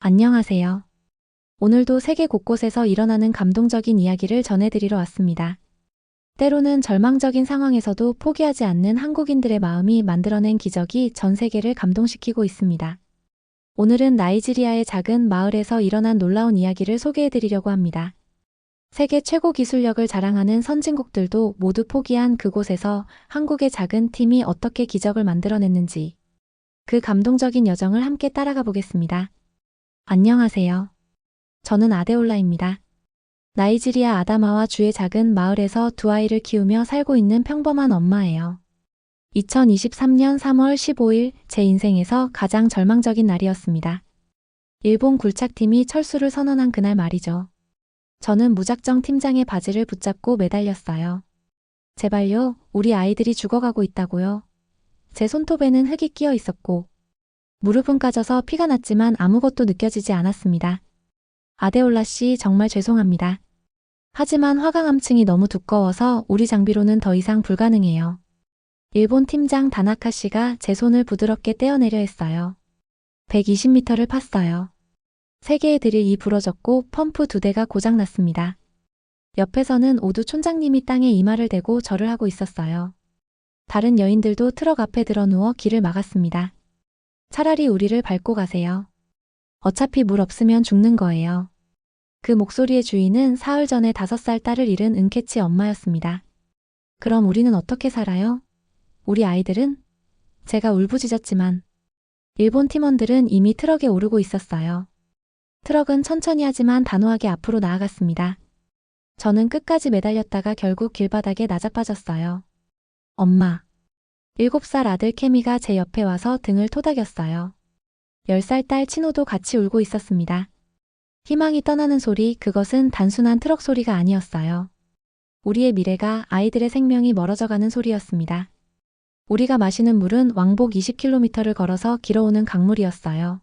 안녕하세요. 오늘도 세계 곳곳에서 일어나는 감동적인 이야기를 전해드리러 왔습니다. 때로는 절망적인 상황에서도 포기하지 않는 한국인들의 마음이 만들어낸 기적이 전 세계를 감동시키고 있습니다. 오늘은 나이지리아의 작은 마을에서 일어난 놀라운 이야기를 소개해드리려고 합니다. 세계 최고 기술력을 자랑하는 선진국들도 모두 포기한 그곳에서 한국의 작은 팀이 어떻게 기적을 만들어냈는지 그 감동적인 여정을 함께 따라가 보겠습니다. 안녕하세요. 저는 아데올라입니다. 나이지리아 아다마와 주의 작은 마을에서 두 아이를 키우며 살고 있는 평범한 엄마예요. 2023년 3월 15일 제 인생에서 가장 절망적인 날이었습니다. 일본 굴착팀이 철수를 선언한 그날 말이죠. 저는 무작정 팀장의 바지를 붙잡고 매달렸어요. 제발요, 우리 아이들이 죽어가고 있다고요. 제 손톱에는 흙이 끼어 있었고 무릎은 까져서 피가 났지만 아무것도 느껴지지 않았습니다. 아데올라 씨, 정말 죄송합니다. 하지만 화강암층이 너무 두꺼워서 우리 장비로는 더 이상 불가능해요. 일본 팀장 다나카 씨가 제 손을 부드럽게 떼어내려 했어요. 120m를 팠어요. 세 개의 드릴이 부러졌고 펌프 두 대가 고장났습니다. 옆에서는 오두 촌장님이 땅에 이마를 대고 절을 하고 있었어요. 다른 여인들도 트럭 앞에 들어 누워 길을 막았습니다. 차라리 우리를 밟고 가세요. 어차피 물 없으면 죽는 거예요. 그 목소리의 주인은 사흘 전에 5살 딸을 잃은 은케치 엄마였습니다. 그럼 우리는 어떻게 살아요? 우리 아이들은? 제가 울부짖었지만 일본 팀원들은 이미 트럭에 오르고 있었어요. 트럭은 천천히 하지만 단호하게 앞으로 나아갔습니다. 저는 끝까지 매달렸다가 결국 길바닥에 나자빠졌어요. 엄마. 7살 아들 케미가 제 옆에 와서 등을 토닥였어요. 10살 딸 치노도 같이 울고 있었습니다. 희망이 떠나는 소리, 그것은 단순한 트럭 소리가 아니었어요. 우리의 미래가, 아이들의 생명이 멀어져가는 소리였습니다. 우리가 마시는 물은 왕복 20km를 걸어서 길어오는 강물이었어요.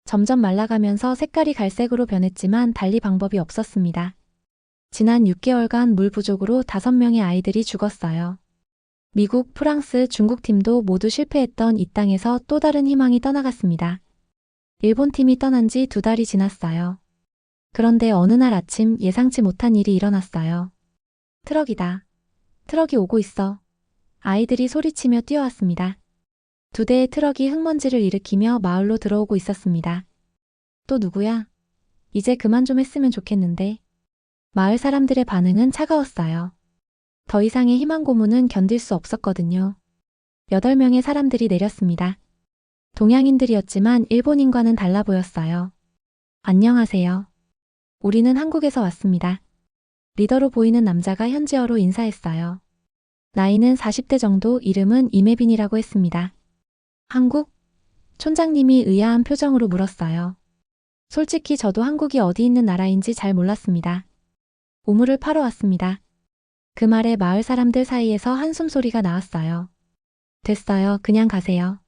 점점 말라가면서 색깔이 갈색으로 변했지만 달리 방법이 없었습니다. 지난 6개월간 물 부족으로 5명의 아이들이 죽었어요. 미국, 프랑스, 중국 팀도 모두 실패했던 이 땅에서 또 다른 희망이 떠나갔습니다. 일본 팀이 떠난 지 2달이 지났어요. 그런데 어느 날 아침 예상치 못한 일이 일어났어요. 트럭이다. 트럭이 오고 있어. 아이들이 소리치며 뛰어왔습니다. 2대의 트럭이 흙먼지를 일으키며 마을로 들어오고 있었습니다. 또 누구야? 이제 그만 좀 했으면 좋겠는데. 마을 사람들의 반응은 차가웠어요. 더 이상의 희망 고문은 견딜 수 없었거든요. 8명의 사람들이 내렸습니다. 동양인들이었지만 일본인과는 달라 보였어요. 안녕하세요. 우리는 한국에서 왔습니다. 리더로 보이는 남자가 현지어로 인사했어요. 나이는 40대 정도, 이름은 이메빈이라고 했습니다. 한국? 촌장님이 의아한 표정으로 물었어요. 솔직히 저도 한국이 어디 있는 나라인지 잘 몰랐습니다. 우물을 파러 왔습니다. 그 말에 마을 사람들 사이에서 한숨 소리가 나왔어요. 됐어요. 그냥 가세요.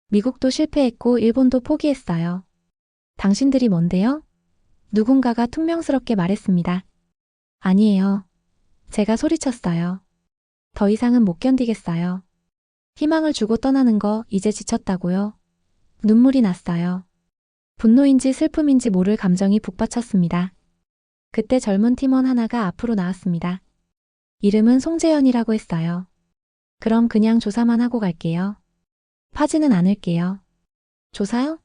미국도 실패했고 일본도 포기했어요. 당신들이 뭔데요? 누군가가 퉁명스럽게 말했습니다. 아니에요. 제가 소리쳤어요. 더 이상은 못 견디겠어요. 희망을 주고 떠나는 거 이제 지쳤다고요. 눈물이 났어요. 분노인지 슬픔인지 모를 감정이 북받쳤습니다. 그때 젊은 팀원 하나가 앞으로 나왔습니다. 이름은 송재현이라고 했어요. 그럼 그냥 조사만 하고 갈게요. 파지는 않을게요. 조사요?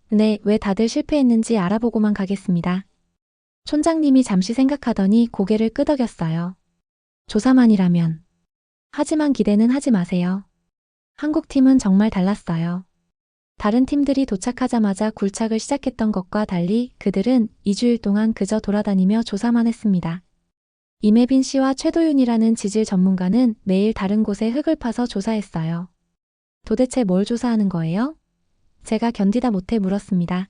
네, 왜 다들 실패했는지 알아보고만 가겠습니다. 촌장님이 잠시 생각하더니 고개를 끄덕였어요. 조사만이라면. 하지만 기대는 하지 마세요. 한국팀은 정말 달랐어요. 다른 팀들이 도착하자마자 굴착을 시작했던 것과 달리 그들은 2주일 동안 그저 돌아다니며 조사만 했습니다. 이메빈 씨와 최도윤이라는 지질 전문가는 매일 다른 곳에 흙을 파서 조사했어요. 도대체 뭘 조사하는 거예요? 제가 견디다 못해 물었습니다.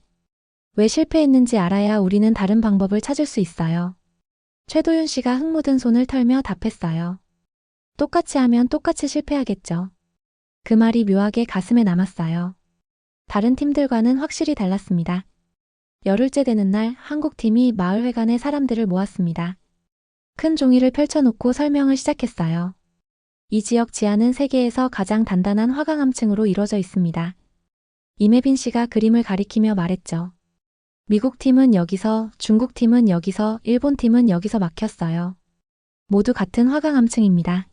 왜 실패했는지 알아야 우리는 다른 방법을 찾을 수 있어요. 최도윤 씨가 흙 묻은 손을 털며 답했어요. 똑같이 하면 똑같이 실패하겠죠. 그 말이 묘하게 가슴에 남았어요. 다른 팀들과는 확실히 달랐습니다. 열흘째 되는 날 한국팀이 마을회관에 사람들을 모았습니다. 큰 종이를 펼쳐놓고 설명을 시작했어요. 이 지역 지하는 세계에서 가장 단단한 화강암층으로 이루어져 있습니다. 이메빈 씨가 그림을 가리키며 말했죠. 미국 팀은 여기서, 중국 팀은 여기서, 일본 팀은 여기서 막혔어요. 모두 같은 화강암층입니다.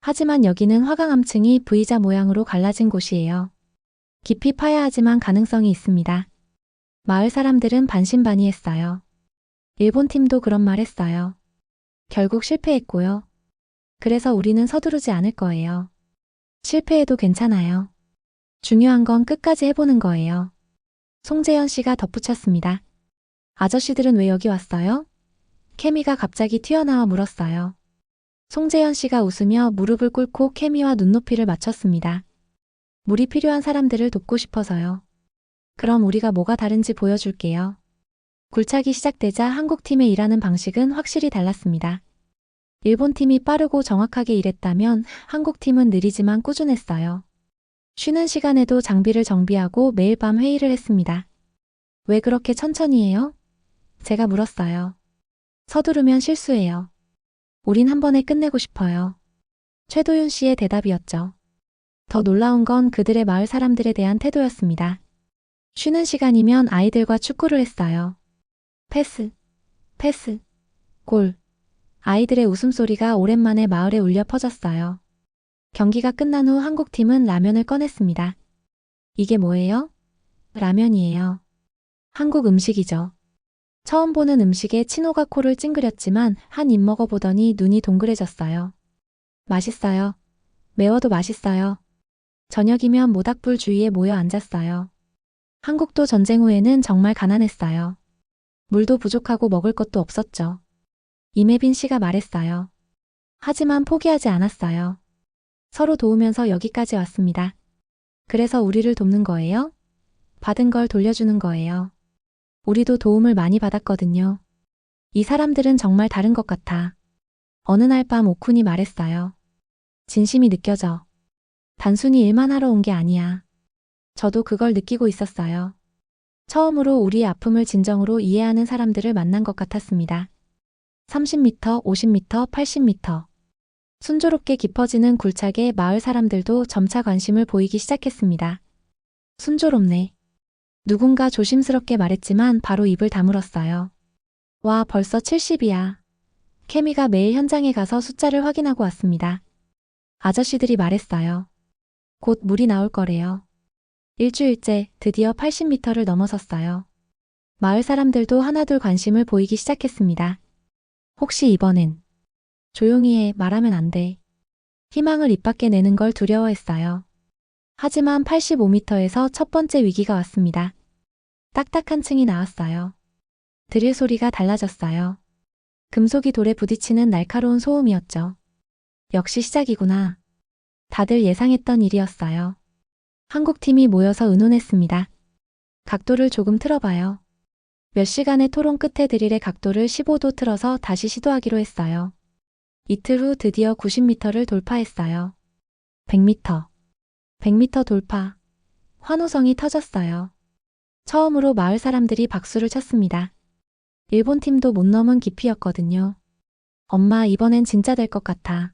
하지만 여기는 화강암층이 V자 모양으로 갈라진 곳이에요. 깊이 파야 하지만 가능성이 있습니다. 마을 사람들은 반신반의했어요. 일본 팀도 그런 말 했어요. 결국 실패했고요. 그래서 우리는 서두르지 않을 거예요. 실패해도 괜찮아요. 중요한 건 끝까지 해보는 거예요. 송재현 씨가 덧붙였습니다. 아저씨들은 왜 여기 왔어요? 케미가 갑자기 튀어나와 물었어요. 송재현 씨가 웃으며 무릎을 꿇고 케미와 눈높이를 맞췄습니다. 물이 필요한 사람들을 돕고 싶어서요. 그럼 우리가 뭐가 다른지 보여줄게요. 굴착이 시작되자 한국팀의 일하는 방식은 확실히 달랐습니다. 일본팀이 빠르고 정확하게 일했다면 한국팀은 느리지만 꾸준했어요. 쉬는 시간에도 장비를 정비하고 매일 밤 회의를 했습니다. 왜 그렇게 천천히 해요? 제가 물었어요. 서두르면 실수해요. 우린 한 번에 끝내고 싶어요. 최도윤 씨의 대답이었죠. 더 놀라운 건 그들의 마을 사람들에 대한 태도였습니다. 쉬는 시간이면 아이들과 축구를 했어요. 패스, 패스, 골. 아이들의 웃음소리가 오랜만에 마을에 울려 퍼졌어요. 경기가 끝난 후 한국팀은 라면을 꺼냈습니다. 이게 뭐예요? 라면이에요. 한국 음식이죠. 처음 보는 음식에 친호가 코를 찡그렸지만 한 입 먹어보더니 눈이 동그래졌어요. 맛있어요. 매워도 맛있어요. 저녁이면 모닥불 주위에 모여 앉았어요. 한국도 전쟁 후에는 정말 가난했어요. 물도 부족하고 먹을 것도 없었죠. 임혜빈 씨가 말했어요. 하지만 포기하지 않았어요. 서로 도우면서 여기까지 왔습니다. 그래서 우리를 돕는 거예요? 받은 걸 돌려주는 거예요. 우리도 도움을 많이 받았거든요. 이 사람들은 정말 다른 것 같아. 어느 날 밤 오쿤이 말했어요. 진심이 느껴져. 단순히 일만 하러 온 게 아니야. 저도 그걸 느끼고 있었어요. 처음으로 우리의 아픔을 진정으로 이해하는 사람들을 만난 것 같았습니다. 30m, 50m, 80m. 순조롭게 깊어지는 굴착에 마을 사람들도 점차 관심을 보이기 시작했습니다. 순조롭네. 누군가 조심스럽게 말했지만 바로 입을 다물었어요. 와, 벌써 70이야. 케미가 매일 현장에 가서 숫자를 확인하고 왔습니다. 아저씨들이 말했어요. 곧 물이 나올 거래요. 일주일째 드디어 80m를 넘어섰어요. 마을 사람들도 하나둘 관심을 보이기 시작했습니다. 혹시 이번엔 조용히 해, 말하면 안 돼. 희망을 입 밖에 내는 걸 두려워했어요. 하지만 85m에서 첫 번째 위기가 왔습니다. 딱딱한 층이 나왔어요. 드릴 소리가 달라졌어요. 금속이 돌에 부딪히는 날카로운 소음이었죠. 역시 시작이구나. 다들 예상했던 일이었어요. 한국팀이 모여서 의논했습니다. 각도를 조금 틀어봐요. 몇 시간의 토론 끝에 드릴의 각도를 15도 틀어서 다시 시도하기로 했어요. 이틀 후 드디어 90m를 돌파했어요. 100m. 100m 돌파. 환호성이 터졌어요. 처음으로 마을 사람들이 박수를 쳤습니다. 일본 팀도 못 넘은 깊이였거든요. 엄마, 이번엔 진짜 될 것 같아.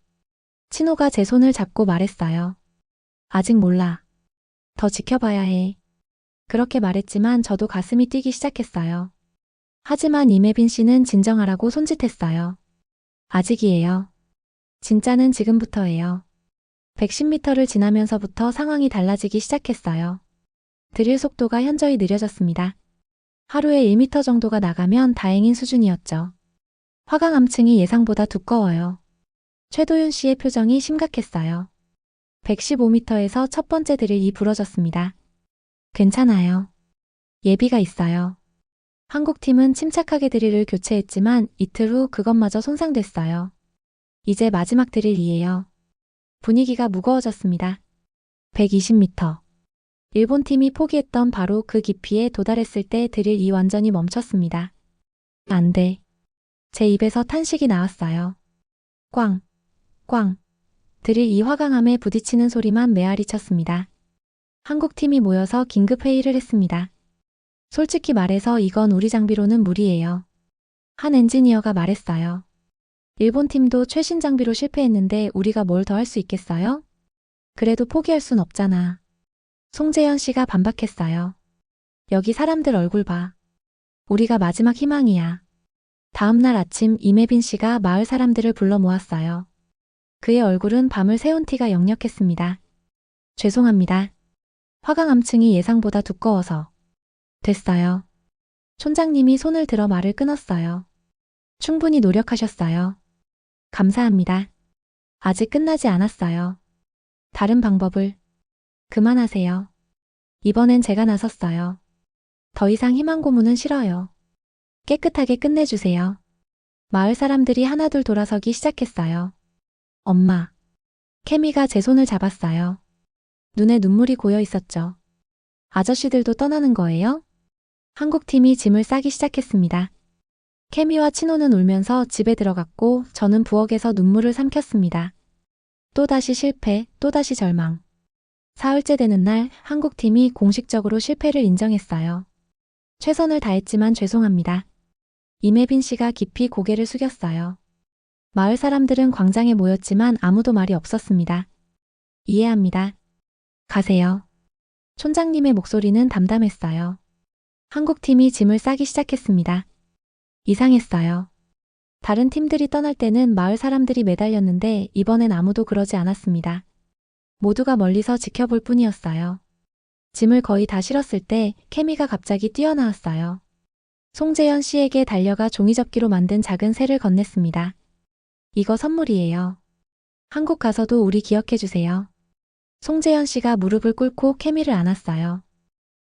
친호가 제 손을 잡고 말했어요. 아직 몰라. 더 지켜봐야 해. 그렇게 말했지만 저도 가슴이 뛰기 시작했어요. 하지만 임혜빈 씨는 진정하라고 손짓했어요. 아직이에요. 진짜는 지금부터예요. 110m를 지나면서부터 상황이 달라지기 시작했어요. 드릴 속도가 현저히 느려졌습니다. 하루에 1m 정도가 나가면 다행인 수준이었죠. 화강암층이 예상보다 두꺼워요. 최도윤 씨의 표정이 심각했어요. 115m에서 첫 번째 드릴이 부러졌습니다. 괜찮아요. 예비가 있어요. 한국팀은 침착하게 드릴을 교체했지만 이틀 후 그것마저 손상됐어요. 이제 마지막 드릴이에요. 분위기가 무거워졌습니다. 120m. 일본 팀이 포기했던 바로 그 깊이에 도달했을 때 드릴이 완전히 멈췄습니다. 안 돼. 제 입에서 탄식이 나왔어요. 꽝, 꽝. 드릴 이 화강암에 부딪히는 소리만 메아리 쳤습니다. 한국팀이 모여서 긴급 회의를 했습니다. 솔직히 말해서 이건 우리 장비로는 무리예요. 한 엔지니어가 말했어요. 일본 팀도 최신 장비로 실패했는데 우리가 뭘 더 할 수 있겠어요? 그래도 포기할 순 없잖아. 송재현 씨가 반박했어요. 여기 사람들 얼굴 봐. 우리가 마지막 희망이야. 다음 날 아침 임혜빈 씨가 마을 사람들을 불러 모았어요. 그의 얼굴은 밤을 새운 티가 역력했습니다. 죄송합니다. 화강암층이 예상보다 두꺼워서. 됐어요. 촌장님이 손을 들어 말을 끊었어요. 충분히 노력하셨어요. 감사합니다. 아직 끝나지 않았어요. 다른 방법을. 그만하세요. 이번엔 제가 나섰어요. 더 이상 희망 고문은 싫어요. 깨끗하게 끝내주세요. 마을 사람들이 하나둘 돌아서기 시작했어요. 엄마. 케미가 제 손을 잡았어요. 눈에 눈물이 고여 있었죠. 아저씨들도 떠나는 거예요? 한국팀이 짐을 싸기 시작했습니다. 케미와 친호는 울면서 집에 들어갔고 저는 부엌에서 눈물을 삼켰습니다. 또다시 실패, 또다시 절망. 사흘째 되는 날 한국팀이 공식적으로 실패를 인정했어요. 최선을 다했지만 죄송합니다. 임혜빈 씨가 깊이 고개를 숙였어요. 마을 사람들은 광장에 모였지만 아무도 말이 없었습니다. 이해합니다. 가세요. 촌장님의 목소리는 담담했어요. 한국팀이 짐을 싸기 시작했습니다. 이상했어요. 다른 팀들이 떠날 때는 마을 사람들이 매달렸는데 이번엔 아무도 그러지 않았습니다. 모두가 멀리서 지켜볼 뿐이었어요. 짐을 거의 다 실었을 때 케미가 갑자기 뛰어나왔어요. 송재현 씨에게 달려가 종이접기로 만든 작은 새를 건넸습니다. 이거 선물이에요. 한국 가서도 우리 기억해주세요. 송재현 씨가 무릎을 꿇고 케미를 안았어요.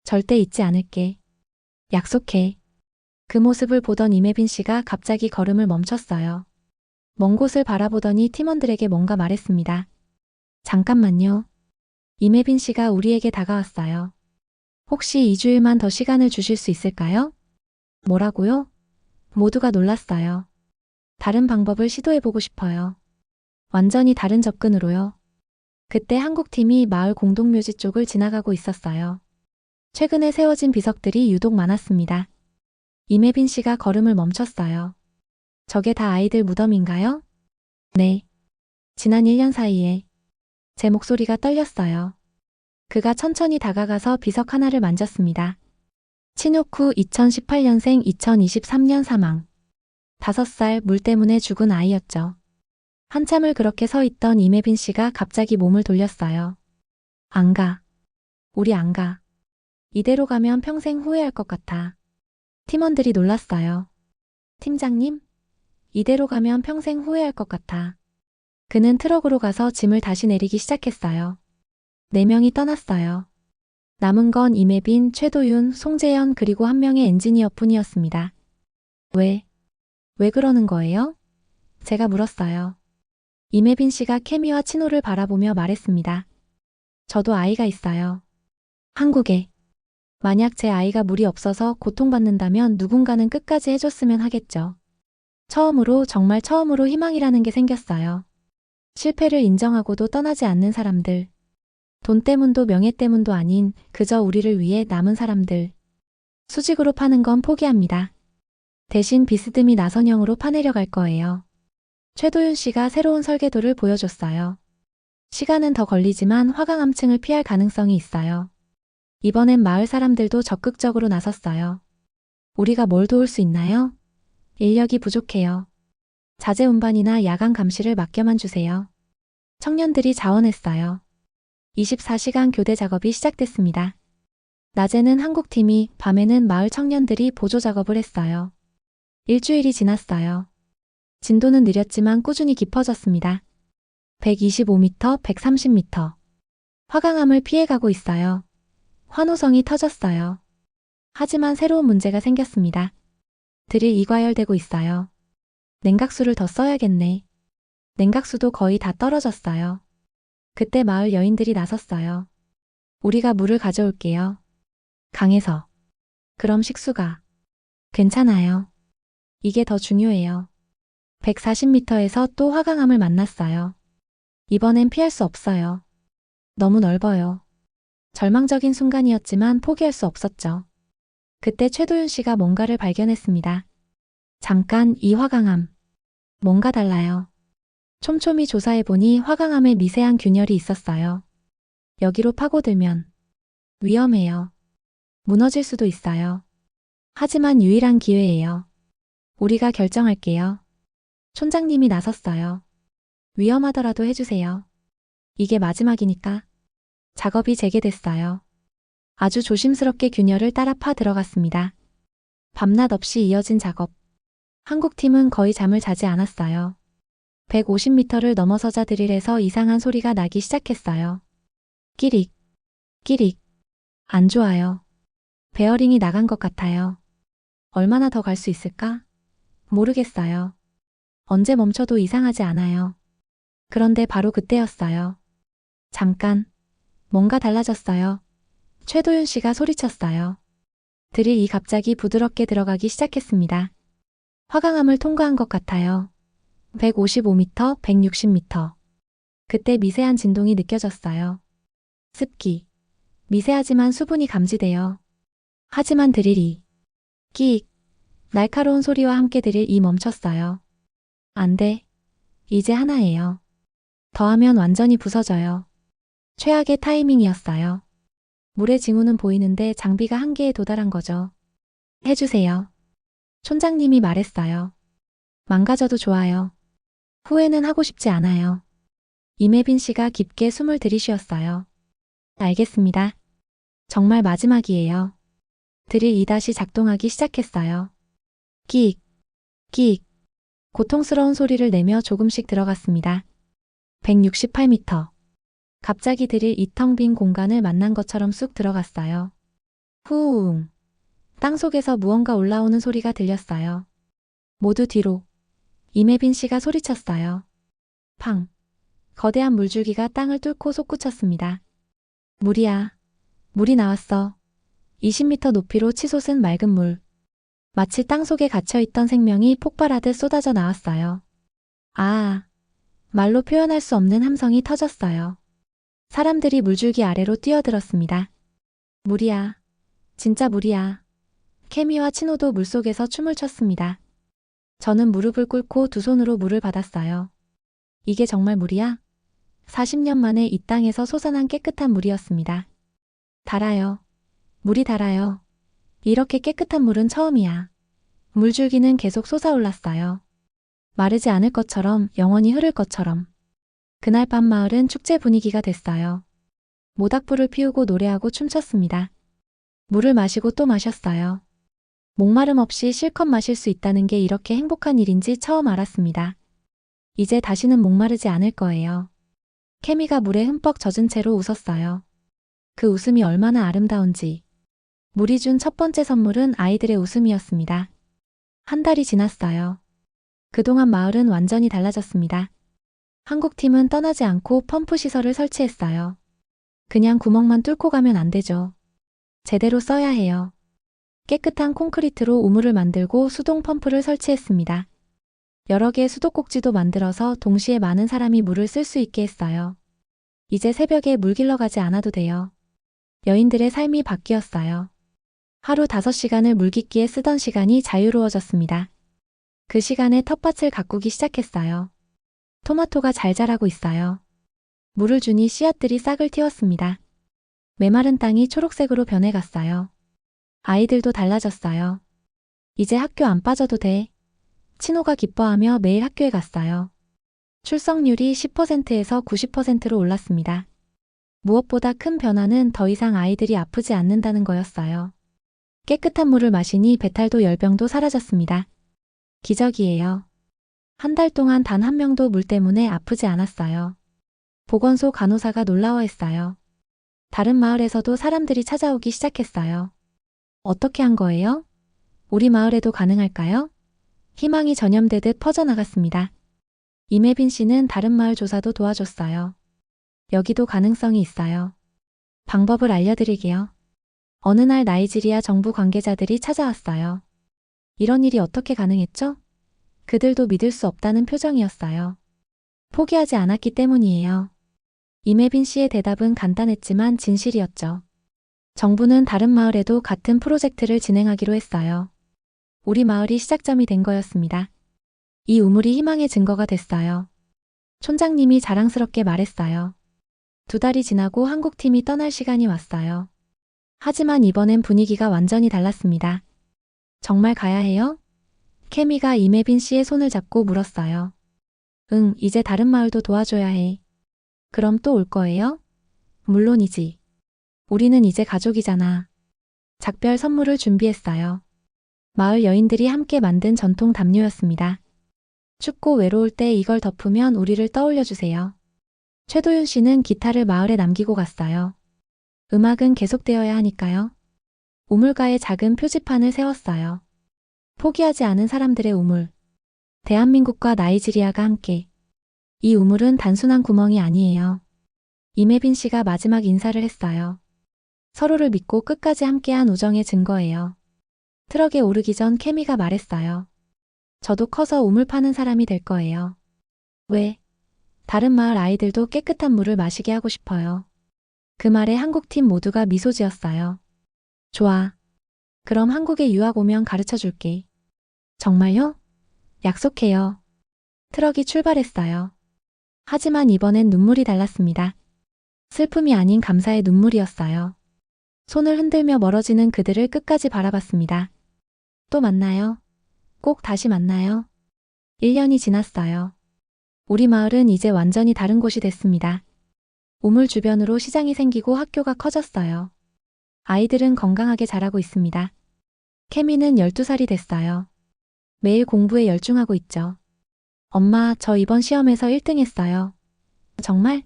절대 잊지 않을게. 약속해. 그 모습을 보던 임혜빈 씨가 갑자기 걸음을 멈췄어요. 먼 곳을 바라보더니 팀원들에게 뭔가 말했습니다. 잠깐만요. 임혜빈 씨가 우리에게 다가왔어요. 혹시 2주일만 더 시간을 주실 수 있을까요? 뭐라고요? 모두가 놀랐어요. 다른 방법을 시도해보고 싶어요. 완전히 다른 접근으로요. 그때 한국팀이 마을 공동묘지 쪽을 지나가고 있었어요. 최근에 세워진 비석들이 유독 많았습니다. 임혜빈 씨가 걸음을 멈췄어요. 저게 다 아이들 무덤인가요? 네. 지난 1년 사이에 제 목소리가 떨렸어요. 그가 천천히 다가가서 비석 하나를 만졌습니다. 친옥후 2018년생 2023년 사망. 5살 물 때문에 죽은 아이였죠. 한참을 그렇게 서 있던 임혜빈 씨가 갑자기 몸을 돌렸어요. 안 가. 우리 안 가. 이대로 가면 평생 후회할 것 같아. 팀원들이 놀랐어요. 팀장님? 이대로 가면 평생 후회할 것 같아. 그는 트럭으로 가서 짐을 다시 내리기 시작했어요. 4명이 떠났어요. 남은 건 임혜빈, 최도윤, 송재현 그리고 한 명의 엔지니어뿐이었습니다. 왜 그러는 거예요? 제가 물었어요. 임혜빈 씨가 케미와 친호를 바라보며 말했습니다. 저도 아이가 있어요. 한국에. 만약 제 아이가 물이 없어서 고통받는다면 누군가는 끝까지 해줬으면 하겠죠. 처음으로 정말 처음으로 희망이라는 게 생겼어요. 실패를 인정하고도 떠나지 않는 사람들. 돈 때문도 명예 때문도 아닌 그저 우리를 위해 남은 사람들. 수직으로 파는 건 포기합니다. 대신 비스듬히 나선형으로 파내려 갈 거예요. 최도윤 씨가 새로운 설계도를 보여줬어요. 시간은 더 걸리지만 화강암층을 피할 가능성이 있어요. 이번엔 마을 사람들도 적극적으로 나섰어요. 우리가 뭘 도울 수 있나요? 인력이 부족해요. 자재 운반이나 야간 감시를 맡겨만 주세요. 청년들이 자원했어요. 24시간 교대 작업이 시작됐습니다. 낮에는 한국팀이, 밤에는 마을 청년들이 보조 작업을 했어요. 일주일이 지났어요. 진도는 느렸지만 꾸준히 깊어졌습니다. 125m, 130m. 화강암을 피해가고 있어요. 환호성이 터졌어요. 하지만 새로운 문제가 생겼습니다. 드릴 이과열되고 있어요. 냉각수를 더 써야겠네. 냉각수도 거의 다 떨어졌어요. 그때 마을 여인들이 나섰어요. 우리가 물을 가져올게요. 강에서. 그럼 식수가. 괜찮아요. 이게 더 중요해요. 140m에서 또 화강암을 만났어요. 이번엔 피할 수 없어요. 너무 넓어요. 절망적인 순간이었지만 포기할 수 없었죠. 그때 최도윤 씨가 뭔가를 발견했습니다. 잠깐, 이 화강암. 뭔가 달라요. 촘촘히 조사해보니 화강암에 미세한 균열이 있었어요. 여기로 파고들면 위험해요. 무너질 수도 있어요. 하지만 유일한 기회예요. 우리가 결정할게요. 촌장님이 나섰어요. 위험하더라도 해주세요. 이게 마지막이니까. 작업이 재개됐어요. 아주 조심스럽게 균열을 따라 파 들어갔습니다. 밤낮 없이 이어진 작업. 한국팀은 거의 잠을 자지 않았어요. 150m를 넘어서자 드릴에서 이상한 소리가 나기 시작했어요. 끼릭, 끼릭. 안 좋아요. 베어링이 나간 것 같아요. 얼마나 더 갈 수 있을까? 모르겠어요. 언제 멈춰도 이상하지 않아요. 그런데 바로 그때였어요. 잠깐. 뭔가 달라졌어요. 최도윤 씨가 소리쳤어요. 드릴이 갑자기 부드럽게 들어가기 시작했습니다. 화강암을 통과한 것 같아요. 155m, 160m. 그때 미세한 진동이 느껴졌어요. 습기. 미세하지만 수분이 감지돼요. 하지만 드릴이 끼익. 날카로운 소리와 함께 드릴이 멈췄어요. 안 돼. 이제 하나예요. 더하면 완전히 부서져요. 최악의 타이밍이었어요. 물의 징후는 보이는데 장비가 한계에 도달한 거죠. 해주세요. 촌장님이 말했어요. 망가져도 좋아요. 후회는 하고 싶지 않아요. 임혜빈 씨가 깊게 숨을 들이쉬었어요. 알겠습니다. 정말 마지막이에요. 드릴이 다시 작동하기 시작했어요. 끼익, 끼익. 고통스러운 소리를 내며 조금씩 들어갔습니다. 168m. 갑자기 드릴 이 텅 빈 공간을 만난 것처럼 쑥 들어갔어요. 후웅. 땅속에서 무언가 올라오는 소리가 들렸어요. 모두 뒤로. 임혜빈 씨가 소리쳤어요. 팡. 거대한 물줄기가 땅을 뚫고 솟구쳤습니다. 물이야. 물이 나왔어. 20m 높이로 치솟은 맑은 물. 마치 땅속에 갇혀있던 생명이 폭발하듯 쏟아져 나왔어요. 아. 말로 표현할 수 없는 함성이 터졌어요. 사람들이 물줄기 아래로 뛰어들었습니다. 물이야. 진짜 물이야. 케미와 친호도 물속에서 춤을 췄습니다. 저는 무릎을 꿇고 두 손으로 물을 받았어요. 이게 정말 물이야? 40년 만에 이 땅에서 솟아난 깨끗한 물이었습니다. 달아요. 물이 달아요. 이렇게 깨끗한 물은 처음이야. 물줄기는 계속 솟아올랐어요. 마르지 않을 것처럼, 영원히 흐를 것처럼. 그날 밤 마을은 축제 분위기가 됐어요. 모닥불을 피우고 노래하고 춤췄습니다. 물을 마시고 또 마셨어요. 목마름 없이 실컷 마실 수 있다는 게 이렇게 행복한 일인지 처음 알았습니다. 이제 다시는 목마르지 않을 거예요. 케미가 물에 흠뻑 젖은 채로 웃었어요. 그 웃음이 얼마나 아름다운지. 물이 준 첫 번째 선물은 아이들의 웃음이었습니다. 한 달이 지났어요. 그동안 마을은 완전히 달라졌습니다. 한국팀은 떠나지 않고 펌프 시설을 설치했어요. 그냥 구멍만 뚫고 가면 안 되죠. 제대로 써야 해요. 깨끗한 콘크리트로 우물을 만들고 수동 펌프를 설치했습니다. 여러 개의 수도꼭지도 만들어서 동시에 많은 사람이 물을 쓸 수 있게 했어요. 이제 새벽에 물 길러 가지 않아도 돼요. 여인들의 삶이 바뀌었어요. 하루 5시간을 물깃기에 쓰던 시간이 자유로워졌습니다. 그 시간에 텃밭을 가꾸기 시작했어요. 토마토가 잘 자라고 있어요. 물을 주니 씨앗들이 싹을 틔웠습니다. 메마른 땅이 초록색으로 변해갔어요. 아이들도 달라졌어요. 이제 학교 안 빠져도 돼. 친호가 기뻐하며 매일 학교에 갔어요. 출석률이 10%에서 90%로 올랐습니다. 무엇보다 큰 변화는 더 이상 아이들이 아프지 않는다는 거였어요. 깨끗한 물을 마시니 배탈도 열병도 사라졌습니다. 기적이에요. 한 달 동안 단 한 명도 물 때문에 아프지 않았어요. 보건소 간호사가 놀라워했어요. 다른 마을에서도 사람들이 찾아오기 시작했어요. 어떻게 한 거예요? 우리 마을에도 가능할까요? 희망이 전염되듯 퍼져나갔습니다. 임혜빈 씨는 다른 마을 조사도 도와줬어요. 여기도 가능성이 있어요. 방법을 알려드릴게요. 어느 날 나이지리아 정부 관계자들이 찾아왔어요. 이런 일이 어떻게 가능했죠? 그들도 믿을 수 없다는 표정이었어요. 포기하지 않았기 때문이에요. 임혜빈 씨의 대답은 간단했지만 진실이었죠. 정부는 다른 마을에도 같은 프로젝트를 진행하기로 했어요. 우리 마을이 시작점이 된 거였습니다. 이 우물이 희망의 증거가 됐어요. 촌장님이 자랑스럽게 말했어요. 2달이 지나고 한국팀이 떠날 시간이 왔어요. 하지만 이번엔 분위기가 완전히 달랐습니다. 정말 가야 해요? 케미가 이매빈 씨의 손을 잡고 물었어요. 응, 이제 다른 마을도 도와줘야 해. 그럼 또 올 거예요? 물론이지. 우리는 이제 가족이잖아. 작별 선물을 준비했어요. 마을 여인들이 함께 만든 전통 담요였습니다. 춥고 외로울 때 이걸 덮으면 우리를 떠올려 주세요. 최도윤 씨는 기타를 마을에 남기고 갔어요. 음악은 계속되어야 하니까요. 우물가에 작은 표지판을 세웠어요. 포기하지 않은 사람들의 우물. 대한민국과 나이지리아가 함께. 이 우물은 단순한 구멍이 아니에요. 이매빈 씨가 마지막 인사를 했어요. 서로를 믿고 끝까지 함께한 우정의 증거예요. 트럭에 오르기 전 케미가 말했어요. 저도 커서 우물 파는 사람이 될 거예요. 왜? 다른 마을 아이들도 깨끗한 물을 마시게 하고 싶어요. 그 말에 한국팀 모두가 미소 지었어요. 좋아. 그럼 한국에 유학 오면 가르쳐 줄게. 정말요? 약속해요. 트럭이 출발했어요. 하지만 이번엔 눈물이 달랐습니다. 슬픔이 아닌 감사의 눈물이었어요. 손을 흔들며 멀어지는 그들을 끝까지 바라봤습니다. 또 만나요. 꼭 다시 만나요. 1년이 지났어요. 우리 마을은 이제 완전히 다른 곳이 됐습니다. 우물 주변으로 시장이 생기고 학교가 커졌어요. 아이들은 건강하게 자라고 있습니다. 케미는 12살이 됐어요. 매일 공부에 열중하고 있죠. 엄마, 저 이번 시험에서 1등 했어요. 정말?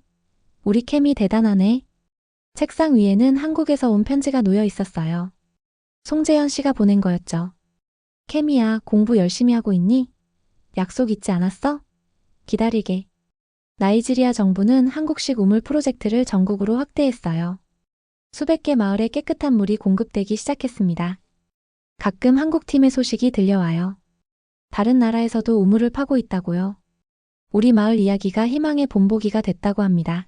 우리 케미 대단하네. 책상 위에는 한국에서 온 편지가 놓여 있었어요. 송재현 씨가 보낸 거였죠. 케미야, 공부 열심히 하고 있니? 약속 잊지 않았어? 기다리게. 나이지리아 정부는 한국식 우물 프로젝트를 전국으로 확대했어요. 수백 개 마을에 깨끗한 물이 공급되기 시작했습니다. 가끔 한국팀의 소식이 들려와요. 다른 나라에서도 우물을 파고 있다고요. 우리 마을 이야기가 희망의 본보기가 됐다고 합니다.